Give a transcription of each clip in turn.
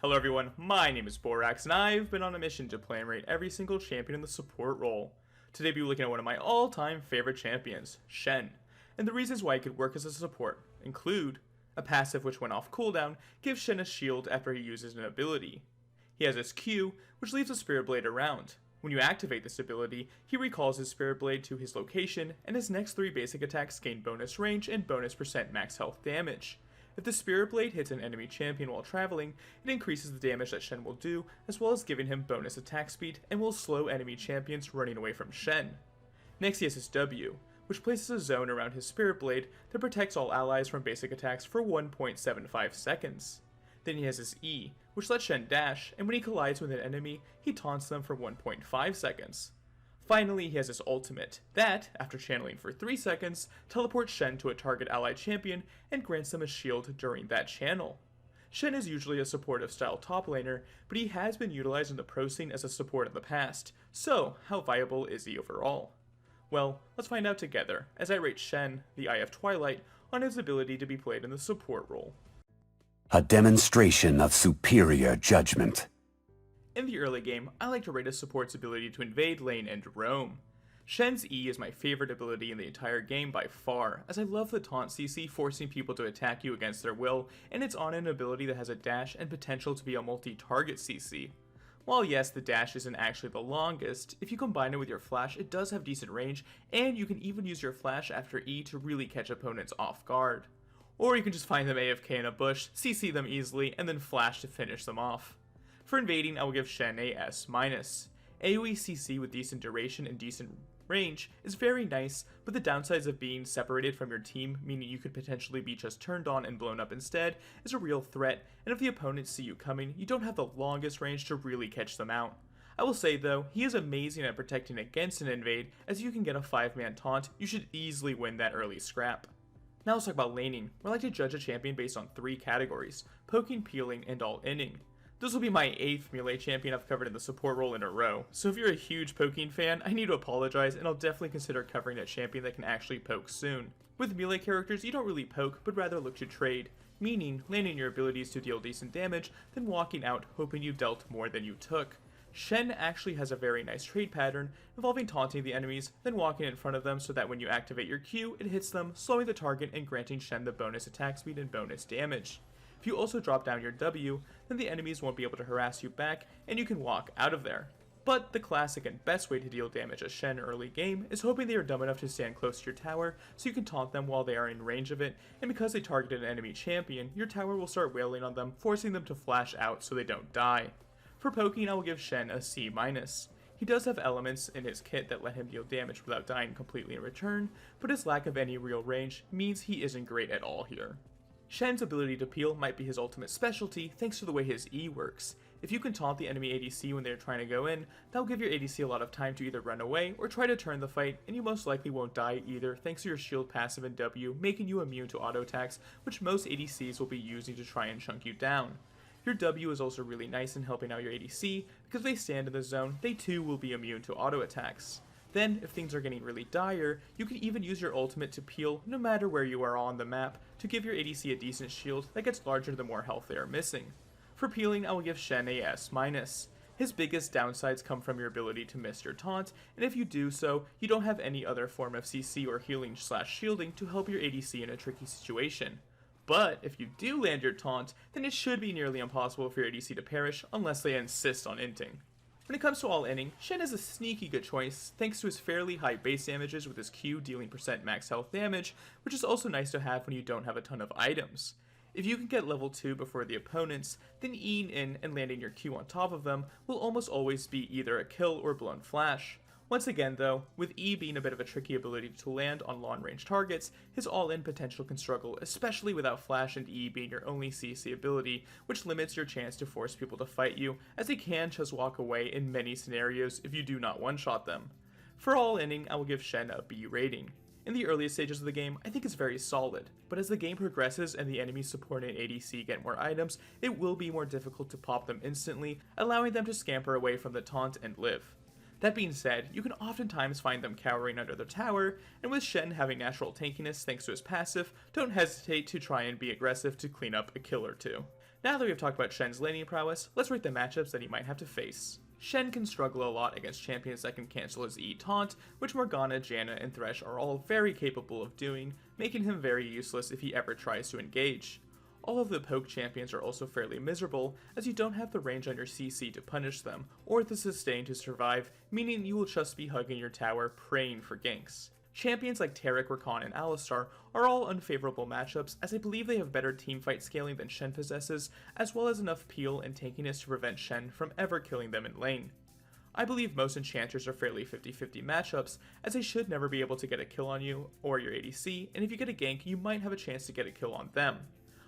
Hello everyone, my name is Borax, and I've been on a mission to play and rate every single champion in the support role. Today we'll be looking at one of my all-time favorite champions, Shen, and the reasons why he could work as a support include a passive which when off cooldown gives Shen a shield after he uses an ability. He has his Q, which leaves a Spirit Blade around. When you activate this ability, he recalls his Spirit Blade to his location, and his next 3 basic attacks gain bonus range and bonus % max health damage. If the Spirit Blade hits an enemy champion while traveling, it increases the damage that Shen will do, as well as giving him bonus attack speed, and will slow enemy champions running away from Shen. Next he has his W, which places a zone around his Spirit Blade that protects all allies from basic attacks for 1.75 seconds. Then he has his E, which lets Shen dash, and when he collides with an enemy, he taunts them for 1.5 seconds. Finally, he has his ultimate, that, after channeling for 3 seconds, teleports Shen to a target allied champion and grants them a shield during that channel. Shen is usually a supportive style top laner, but he has been utilized in the pro scene as a support in the past, so how viable is he overall? Well, let's find out together, as I rate Shen, the Eye of Twilight, on his ability to be played in the support role. A demonstration of superior judgment. In the early game, I like to rate a support's ability to invade lane and roam. Shen's E is my favorite ability in the entire game by far, as I love the taunt CC forcing people to attack you against their will, and it's on an ability that has a dash and potential to be a multi-target CC. While yes, the dash isn't actually the longest, if you combine it with your flash, it does have decent range, and you can even use your flash after E to really catch opponents off guard. Or you can just find them AFK in a bush, CC them easily, and then flash to finish them off. For invading, I will give Shen a S-. AoE CC with decent duration and decent range is very nice, but the downsides of being separated from your team, meaning you could potentially be just turned on and blown up instead, is a real threat, and if the opponents see you coming, you don't have the longest range to really catch them out. I will say though, he is amazing at protecting against an invade, as you can get a 5-man taunt, you should easily win that early scrap. Now let's talk about laning, where I like to judge a champion based on 3 categories: poking, peeling, and all-inning. This will be my 8th melee champion I've covered in the support role in a row, so if you're a huge poking fan, I need to apologize, and I'll definitely consider covering a champion that can actually poke soon. With melee characters, you don't really poke, but rather look to trade, meaning landing your abilities to deal decent damage, then walking out hoping you dealt more than you took. Shen actually has a very nice trade pattern, involving taunting the enemies, then walking in front of them so that when you activate your Q, it hits them, slowing the target and granting Shen the bonus attack speed and bonus damage. If you also drop down your W, then the enemies won't be able to harass you back, and you can walk out of there. But the classic and best way to deal damage as Shen early game is hoping they are dumb enough to stand close to your tower, so you can taunt them while they are in range of it, and because they targeted an enemy champion, your tower will start wailing on them, forcing them to flash out so they don't die. For poking, I will give Shen a C-. He does have elements in his kit that let him deal damage without dying completely in return, but his lack of any real range means he isn't great at all here. Shen's ability to peel might be his ultimate specialty thanks to the way his E works. If you can taunt the enemy ADC when they are trying to go in, that will give your ADC a lot of time to either run away or try to turn the fight, and you most likely won't die either thanks to your shield passive and W, making you immune to auto attacks, which most ADCs will be using to try and chunk you down. Your W is also really nice in helping out your ADC, because if they stand in the zone, they too will be immune to auto attacks. Then, if things are getting really dire, you can even use your ultimate to peel no matter where you are on the map to give your ADC a decent shield that gets larger the more health they are missing. For peeling, I will give Shen a S-. His biggest downsides come from your ability to miss your taunt, and if you do so, you don't have any other form of CC or healing/shielding to help your ADC in a tricky situation. But if you do land your taunt, then it should be nearly impossible for your ADC to perish unless they insist on inting. When it comes to all-inning, Shen is a sneaky good choice thanks to his fairly high base damages with his Q dealing % max health damage, which is also nice to have when you don't have a ton of items. If you can get level 2 before the opponents, then E'ing in and landing your Q on top of them will almost always be either a kill or blown flash. Once again though, with E being a bit of a tricky ability to land on long range targets, his all-in potential can struggle, especially without flash and E being your only CC ability, which limits your chance to force people to fight you, as they can just walk away in many scenarios if you do not one-shot them. For all-inning, I will give Shen a B rating. In the earliest stages of the game, I think it's very solid, but as the game progresses and the enemies supporting ADC get more items, it will be more difficult to pop them instantly, allowing them to scamper away from the taunt and live. That being said, you can oftentimes find them cowering under their tower, and with Shen having natural tankiness thanks to his passive, don't hesitate to try and be aggressive to clean up a kill or two. Now that we've talked about Shen's laning prowess, let's rate the matchups that he might have to face. Shen can struggle a lot against champions that can cancel his E taunt, which Morgana, Janna, and Thresh are all very capable of doing, making him very useless if he ever tries to engage. All of the poke champions are also fairly miserable, as you don't have the range on your CC to punish them, or the sustain to survive, meaning you will just be hugging your tower praying for ganks. Champions like Taric, Rakan, and Alistar are all unfavorable matchups, as I believe they have better teamfight scaling than Shen possesses, as well as enough peel and tankiness to prevent Shen from ever killing them in lane. I believe most enchanters are fairly 50-50 matchups, as they should never be able to get a kill on you or your ADC, and if you get a gank, you might have a chance to get a kill on them.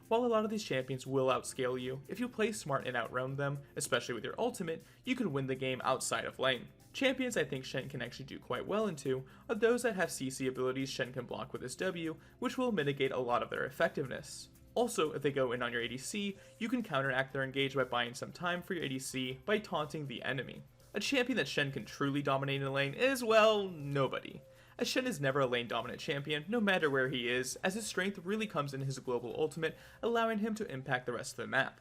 While a lot of these champions will outscale you, if you play smart and outroam them, especially with your ultimate, you can win the game outside of lane. Champions I think Shen can actually do quite well into are those that have CC abilities Shen can block with his W, which will mitigate a lot of their effectiveness. Also, if they go in on your ADC, you can counteract their engage by buying some time for your ADC by taunting the enemy. A champion that Shen can truly dominate in a lane is, well, nobody. As Shen is never a lane dominant champion, no matter where he is, as his strength really comes in his global ultimate, allowing him to impact the rest of the map.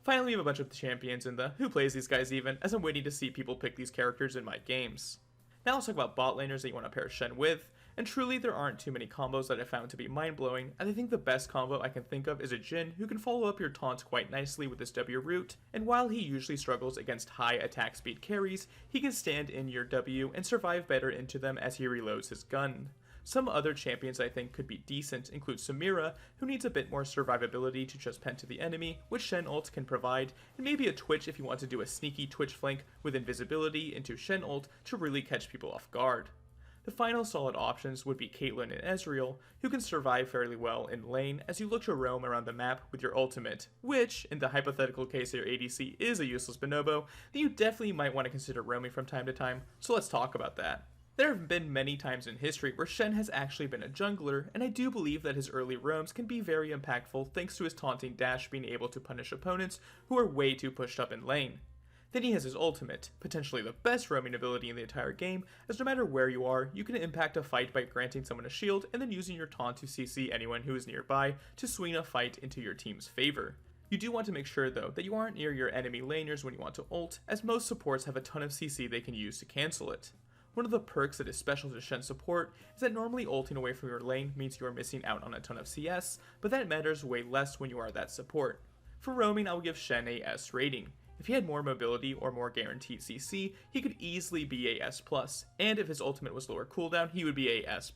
Finally, we have a bunch of champions in the who plays these guys even, as I'm waiting to see people pick these characters in my games. Now let's talk about bot laners that you want to pair Shen with, and truly there aren't too many combos that I found to be mind-blowing, and I think the best combo I can think of is a Jhin who can follow up your taunt quite nicely with his W root, and while he usually struggles against high attack speed carries, he can stand in your W and survive better into them as he reloads his gun. Some other champions I think could be decent include Samira, who needs a bit more survivability to just pen to the enemy, which Shen ult can provide, and maybe a Twitch if you want to do a sneaky Twitch flank with invisibility into Shen ult to really catch people off guard. The final solid options would be Caitlyn and Ezreal, who can survive fairly well in lane as you look to roam around the map with your ultimate, which, in the hypothetical case that your ADC is a useless bonobo, then you definitely might want to consider roaming from time to time, so let's talk about that. There have been many times in history where Shen has actually been a jungler, and I do believe that his early roams can be very impactful thanks to his taunting dash being able to punish opponents who are way too pushed up in lane. Then he has his ultimate, potentially the best roaming ability in the entire game, as no matter where you are, you can impact a fight by granting someone a shield and then using your taunt to CC anyone who is nearby to swing a fight into your team's favor. You do want to make sure though that you aren't near your enemy laners when you want to ult, as most supports have a ton of CC they can use to cancel it. One of the perks that is special to Shen Support is that normally ulting away from your lane means you are missing out on a ton of CS, but that matters way less when you are that support. For roaming, I will give Shen a S rating. If he had more mobility or more guaranteed CC, he could easily be a S+, and if his ultimate was lower cooldown, he would be a S++.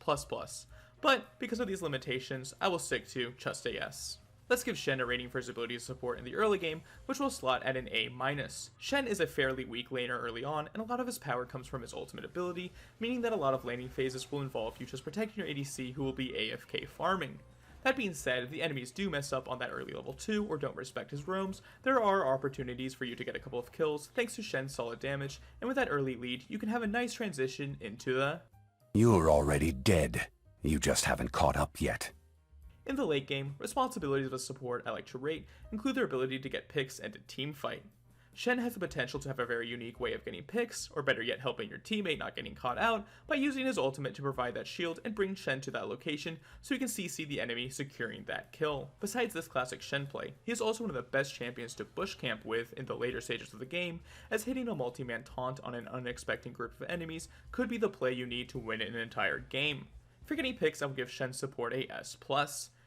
But because of these limitations, I will stick to just a S. Let's give Shen a rating for his ability to support in the early game, which will slot at an A-. Shen is a fairly weak laner early on, and a lot of his power comes from his ultimate ability, meaning that a lot of laning phases will involve you just protecting your ADC who will be AFK farming. That being said, if the enemies do mess up on that early level 2 or don't respect his roams, there are opportunities for you to get a couple of kills thanks to Shen's solid damage, and with that early lead, you can have a nice transition into the You're already dead. You just haven't caught up yet. In the late game, responsibilities of a support I like to rate include their ability to get picks and to teamfight. Shen has the potential to have a very unique way of getting picks, or better yet helping your teammate not getting caught out, by using his ultimate to provide that shield and bring Shen to that location so he can CC the enemy securing that kill. Besides this classic Shen play, he is also one of the best champions to bush camp with in the later stages of the game, as hitting a multi-man taunt on an unexpected group of enemies could be the play you need to win an entire game. For getting picks, I will give Shen Support a S+.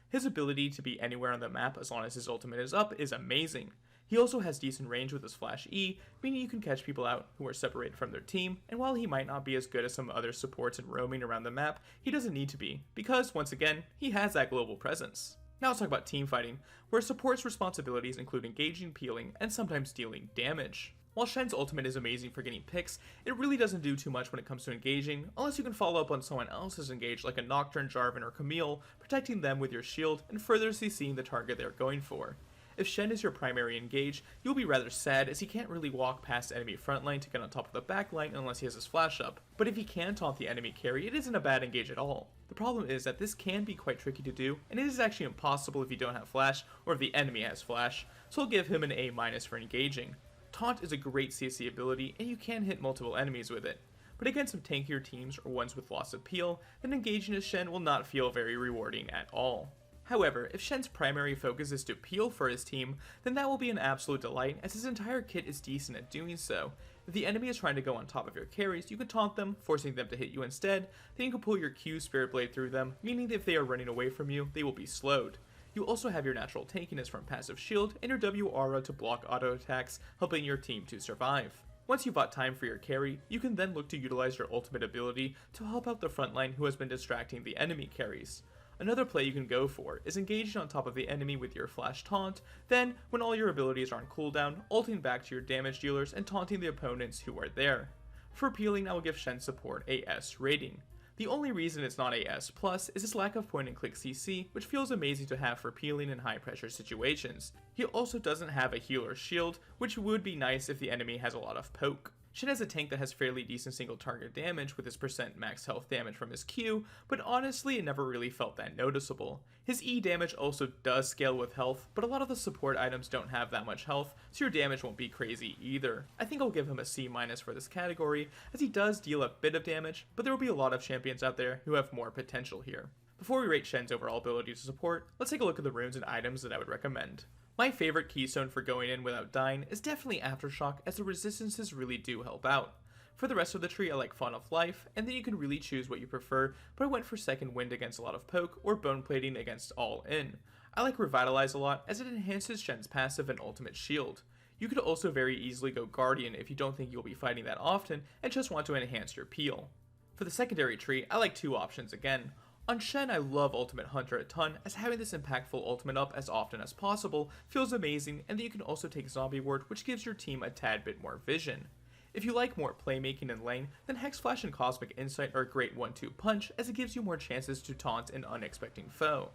His ability to be anywhere on the map as long as his ultimate is up is amazing. He also has decent range with his flash E, meaning you can catch people out who are separated from their team, and while he might not be as good as some other supports in roaming around the map, he doesn't need to be, because, once again, he has that global presence. Now let's talk about teamfighting, where support's responsibilities include engaging, peeling, and sometimes dealing damage. While Shen's ultimate is amazing for getting picks, it really doesn't do too much when it comes to engaging, unless you can follow up on someone else's engage like a Nocturne, Jarvan, or Camille, protecting them with your shield and further CCing the target they're going for. If Shen is your primary engage, you'll be rather sad as he can't really walk past enemy frontline to get on top of the backline unless he has his flash up, but if he can taunt the enemy carry, it isn't a bad engage at all. The problem is that this can be quite tricky to do, and it is actually impossible if you don't have flash or if the enemy has flash, so I'll give him an A- for engaging. Taunt is a great CC ability, and you can hit multiple enemies with it. But against some tankier teams or ones with loss of peel, then engaging as Shen will not feel very rewarding at all. However, if Shen's primary focus is to peel for his team, then that will be an absolute delight as his entire kit is decent at doing so. If the enemy is trying to go on top of your carries, you can taunt them, forcing them to hit you instead, then you can pull your Q Spirit Blade through them, meaning that if they are running away from you, they will be slowed. You also have your natural tankiness from passive shield and your W aura to block auto attacks, helping your team to survive. Once you've bought time for your carry, you can then look to utilize your ultimate ability to help out the frontline who has been distracting the enemy carries. Another play you can go for is engaging on top of the enemy with your flash taunt, then, when all your abilities are on cooldown, ulting back to your damage dealers and taunting the opponents who are there. For peeling, I will give Shen Support a S rating. The only reason it's not a S+ is its lack of point and click CC, which feels amazing to have for peeling in high pressure situations. He also doesn't have a healer shield, which would be nice if the enemy has a lot of poke. Shen has a tank that has fairly decent single target damage with his percent max health damage from his Q, but honestly it never really felt that noticeable. His E damage also does scale with health, but a lot of the support items don't have that much health, so your damage won't be crazy either. I think I'll give him a C- for this category, as he does deal a bit of damage, but there will be a lot of champions out there who have more potential here. Before we rate Shen's overall ability to support, let's take a look at the runes and items that I would recommend. My favorite keystone for going in without dying is definitely Aftershock, as the resistances really do help out. For the rest of the tree, I like Fawn of Life, and then you can really choose what you prefer, but I went for Second Wind against a lot of poke, or Bone Plating against all in. I like Revitalize a lot, as it enhances Shen's passive and ultimate shield. You could also very easily go Guardian if you don't think you'll be fighting that often, and just want to enhance your peel. For the secondary tree, I like two options again. On Shen, I love Ultimate Hunter a ton, as having this impactful ultimate up as often as possible feels amazing, and then you can also take Zombie Ward, which gives your team a tad bit more vision. If you like more playmaking in lane, then Hex Flash and Cosmic Insight are a great 1-2 punch, as it gives you more chances to taunt an unexpected foe.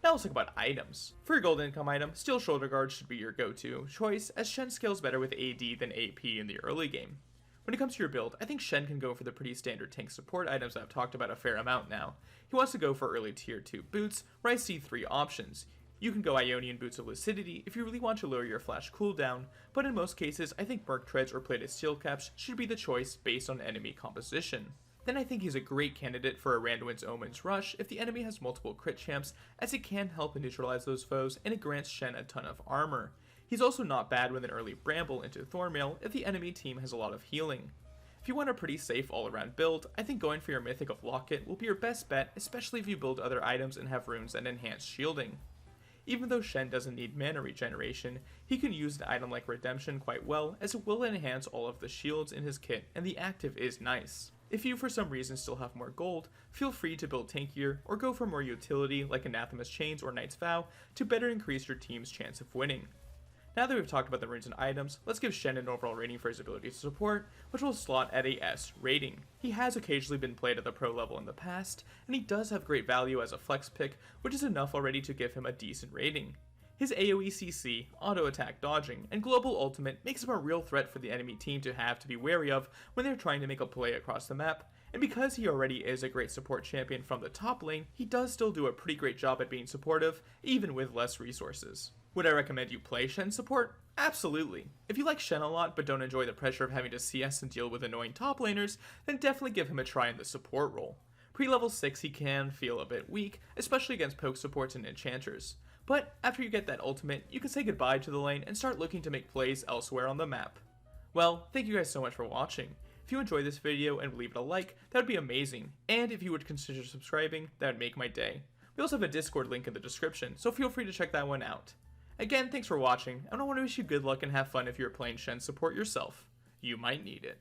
Now let's talk about items. For your gold income item, Steel Shoulder Guard should be your go-to choice, as Shen scales better with AD than AP in the early game. When it comes to your build, I think Shen can go for the pretty standard tank support items I've talked about a fair amount now. He wants to go for early tier 2 boots, where I see 3 options. You can go Ionian Boots of Lucidity if you really want to lower your flash cooldown, but in most cases I think Merc Treads or Plated Steel Caps should be the choice based on enemy composition. Then I think he's a great candidate for a Randuin's Omen's Rush if the enemy has multiple crit champs, as it can help neutralize those foes and it grants Shen a ton of armor. He's also not bad with an early Bramble into Thornmail if the enemy team has a lot of healing. If you want a pretty safe all-around build, I think going for your Mythic of Locket will be your best bet, especially if you build other items and have runes that enhance shielding. Even though Shen doesn't need mana regeneration, he can use an item like Redemption quite well, as it will enhance all of the shields in his kit, and the active is nice. If you for some reason still have more gold, feel free to build tankier, or go for more utility like Anathema's Chains or Knight's Vow to better increase your team's chance of winning. Now that we've talked about the runes and items, let's give Shen an overall rating for his ability to support, which will slot at a S rating. He has occasionally been played at the pro level in the past, and he does have great value as a flex pick, which is enough already to give him a decent rating. His AoE CC, auto attack dodging, and global ultimate makes him a real threat for the enemy team to have to be wary of when they're trying to make a play across the map, and because he already is a great support champion from the top lane, he does still do a pretty great job at being supportive, even with less resources. Would I recommend you play Shen Support? Absolutely. If you like Shen a lot but don't enjoy the pressure of having to CS and deal with annoying top laners, then definitely give him a try in the support role. Pre-level 6 he can feel a bit weak, especially against poke supports and enchanters. But after you get that ultimate, you can say goodbye to the lane and start looking to make plays elsewhere on the map. Well, thank you guys so much for watching. If you enjoyed this video and leave it a like, that would be amazing, and if you would consider subscribing, that would make my day. We also have a Discord link in the description, so feel free to check that one out. Again, thanks for watching, and I want to wish you good luck and have fun if you're playing Shen Support yourself. You might need it.